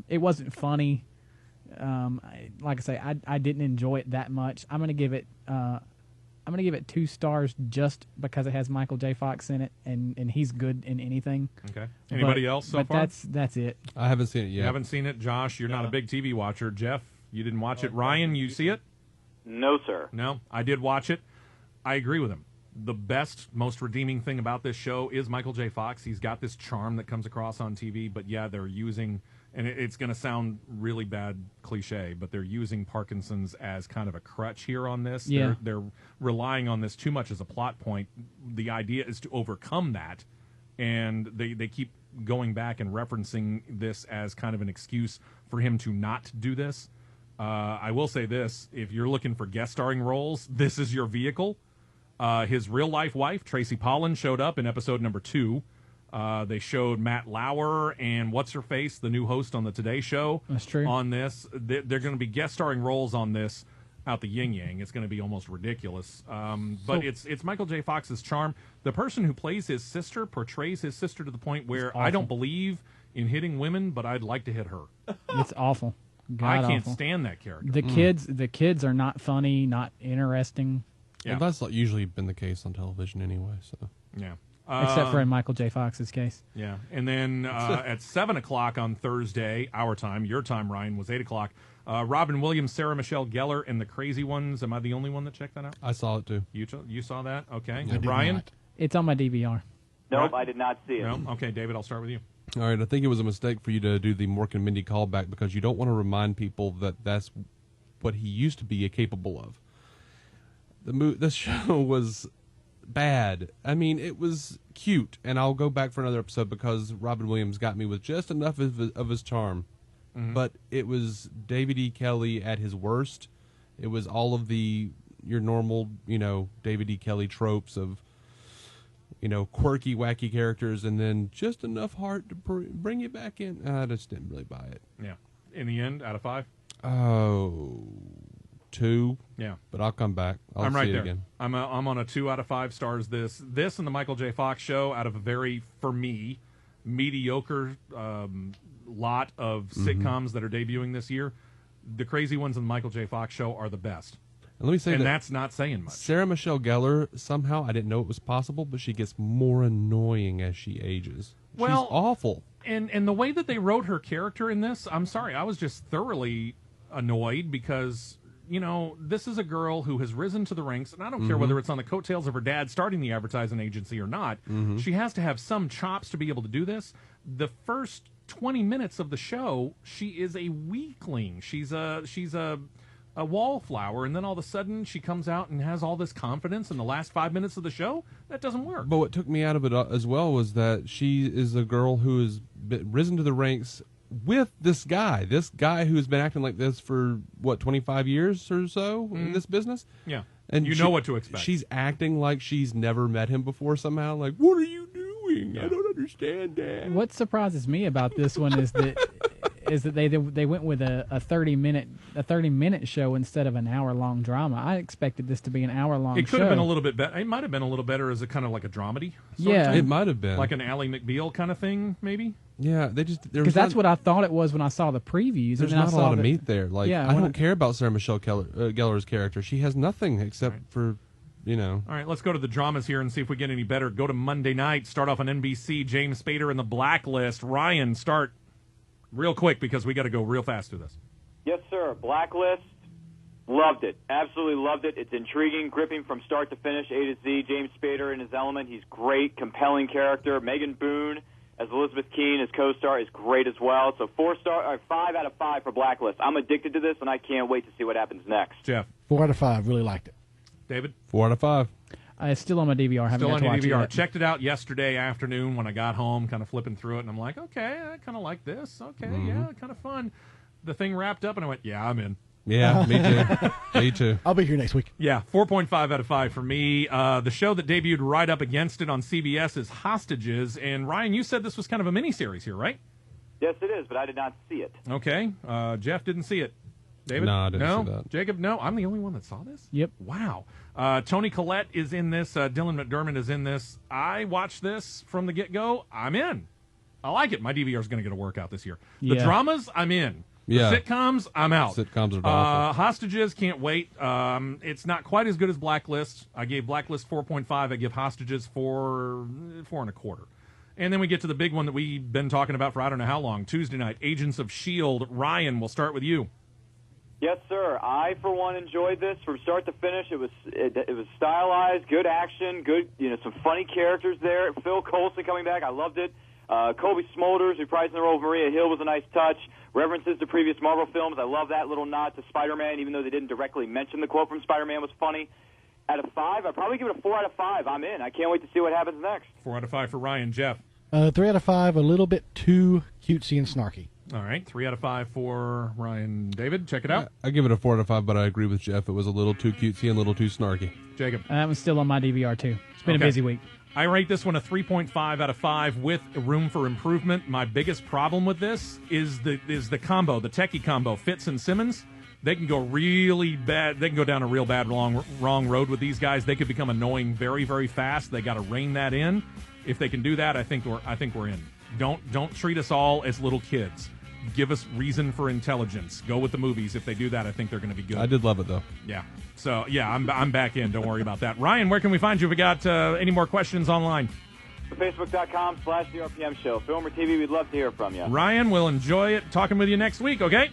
it wasn't funny. Like I say, I didn't enjoy it that much. I'm gonna give it 2 stars just because it has Michael J. Fox in it, and he's good in anything. Okay. Anybody else so far? That's it. I haven't seen it yet. You haven't seen it, Josh. You're not a big TV watcher. Jeff, you didn't watch it. Ryan, you see it? No, sir. No, I did watch it. I agree with him. The best, most redeeming thing about this show is Michael J. Fox. He's got this charm that comes across on TV, but yeah, they're using, and it's going to sound really bad cliche, but they're using Parkinson's as kind of a crutch here on this. Yeah. They're relying on this too much as a plot point. The idea is to overcome that, and they keep going back and referencing this as kind of an excuse for him to not do this. I will say this, if you're looking for guest starring roles, this is your vehicle. His real-life wife, Tracy Pollan, showed up in episode number 2. They showed Matt Lauer and what's-her-face, the new host on the Today Show. That's true. On this. They're going to be guest starring roles on this out the yin-yang. It's going to be almost ridiculous. But it's Michael J. Fox's charm. The person who plays his sister portrays his sister to the point where I don't believe in hitting women, but I'd like to hit her. It's awful. I can't awful. stand that character. The kids are not funny, not interesting. Yeah. Well, that's usually been the case on television anyway. So Yeah. Except for in Michael J. Fox's case. Yeah. And then at 7 o'clock on Thursday, our time, your time, Ryan, was 8 o'clock, Robin Williams, Sarah Michelle Gellar, and the Crazy Ones. Am I the only one that checked that out? I saw it too. You saw that? Okay. I did Brian? not. It's on my DVR. Nope, Right. I did not see it. No? Okay, David, I'll start with you. All right, I think it was a mistake for you to do the Mork and Mindy callback because you don't want to remind people that that's what he used to be capable of. This show was bad. I mean, it was cute, and I'll go back for another episode because Robin Williams got me with just enough of his charm. Mm-hmm. But it was David E. Kelly at his worst. It was all of your normal, David E. Kelly tropes of, quirky, wacky characters, and then just enough heart to bring you back in. I just didn't really buy it. Yeah. In the end, out of 5? Oh, 2. Yeah. But I'll come back. I'm right see it there. again. I'm on a 2 out of 5 stars. This and the Michael J. Fox show out of a very, for me, mediocre lot of sitcoms that are debuting this year. The Crazy Ones and the Michael J. Fox show are the best. And let me say and that that's not saying much. Sarah Michelle Gellar, somehow, I didn't know it was possible, but she gets more annoying as she ages. Well, she's awful. And the way that they wrote her character in this, I'm sorry, I was just thoroughly annoyed because, this is a girl who has risen to the ranks, and I don't care whether it's on the coattails of her dad starting the advertising agency or not. She has to have some chops to be able to do this. The first 20 minutes of the show, she is a weakling. She's a wallflower, and then all of a sudden she comes out and has all this confidence in the last 5 minutes of the show. That doesn't work. But what took me out of it as well was that she is a girl who has risen to the ranks with this guy who's been acting like this for, 25 years or so in this business? Yeah. And you know what to expect. She's acting like she's never met him before somehow. Like, what are you doing? Yeah. I don't understand that. What surprises me about this one is that they went with a 30-minute show instead of an hour-long drama. I expected this to be an hour-long show. It could have been a little bit better. It might have been a little better as a kind of like a dramedy. Yeah. It might have been. Like an Ally McBeal kind of thing, maybe? Yeah, because that's what I thought it was when I saw the previews. There's and then not I a saw lot of meat there. Like, Yeah, I don't care about Sarah Michelle Gellar's character. She has nothing except for, All right, let's go to the dramas here and see if we get any better. Go to Monday night. Start off on NBC. James Spader and the Blacklist. Ryan, start real quick because we got to go real fast through this. Yes, sir. Blacklist. Loved it. Absolutely loved it. It's intriguing, gripping from start to finish, A to Z. James Spader in his element. He's great, compelling character. Megan Boone as Elizabeth Keene, his co-star, is great as well. So 5 out of 5 for Blacklist. I'm addicted to this, and I can't wait to see what happens next. Jeff. 4 out of 5. Really liked it. David? 4 out of 5. It's still on my DVR. Haven't Still got on to your watch it DVR. yet. Checked it out yesterday afternoon when I got home, kind of flipping through it, and I'm like, okay, I kind of like this. Okay, yeah, kind of fun. The thing wrapped up, and I went, yeah, I'm in. Yeah, me too. Me too. I'll be here next week. Yeah, 4.5 out of 5 for me. The show that debuted right up against it on CBS is Hostages. And, Ryan, you said this was kind of a miniseries here, right? Yes, it is, but I did not see it. Okay. Jeff didn't see it. David? No, I didn't no? see that. Jacob? No, I'm the only one that saw this? Yep. Wow. Tony Collette is in this. Dylan McDermott is in this. I watched this from the get-go. I'm in. I like it. My DVR is going to get a workout this year. The Yeah. dramas, I'm in. Yeah. The sitcoms, I'm out. Sitcoms are awful. Hostages, can't wait. It's not quite as good as Blacklist. I gave Blacklist 4.5. I give Hostages 4.25. And then we get to the big one that we've been talking about for I don't know how long. Tuesday night, Agents of S.H.I.E.L.D. Ryan, we'll start with you. Yes, sir. I, for one, enjoyed this from start to finish. It was stylized, good action, good, some funny characters there. Phil Coulson coming back, I loved it. Kobe Smulders reprising the role of Maria Hill was a nice touch. References to previous Marvel films. I love that little nod to Spider-Man, even though they didn't directly mention the quote from Spider-Man was funny. Out of 5, I'd probably give it a 4 out of 5. I'm in. I can't wait to see what happens next. 4 out of 5 for Ryan. Jeff? 3 out of 5, a little bit too cutesy and snarky. All right, 3 out of 5 for Ryan. David, check it out. I give it a 4 out of 5, but I agree with Jeff. It was a little too cutesy and a little too snarky. Jacob? That one's still on my DVR, too. It's been a busy week. I rate this one a 3.5 out of 5 with room for improvement. My biggest problem with this is the combo, the techie combo, Fitz and Simmons. They can go really bad. They can go down a real bad wrong road with these guys. They could become annoying very, very fast. They got to rein that in. If they can do that, I think we're in. Don't treat us all as little kids. Give us reason for intelligence. Go with the movies. If they do that, I think they're going to be good. I did love it, though. Yeah. So, yeah, I'm back in. Don't worry about that. Ryan, where can we find you? We got any more questions online? Facebook.com/the RPM show. Film or TV, we'd love to hear from you. Ryan, we'll enjoy it talking with you next week, okay?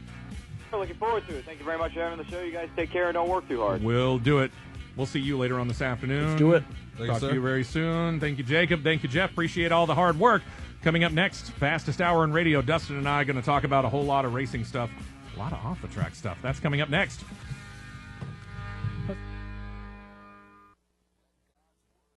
Looking forward to it. Thank you very much for having the show. You guys take care and don't work too hard. We'll do it. We'll see you later on this afternoon. Let's do it. Talk to you very soon. Thank you, Jacob. Thank you, Jeff. Appreciate all the hard work. Coming up next, fastest hour in radio. Dustin and I are going to talk about a whole lot of racing stuff, a lot of off-the-track stuff. That's coming up next.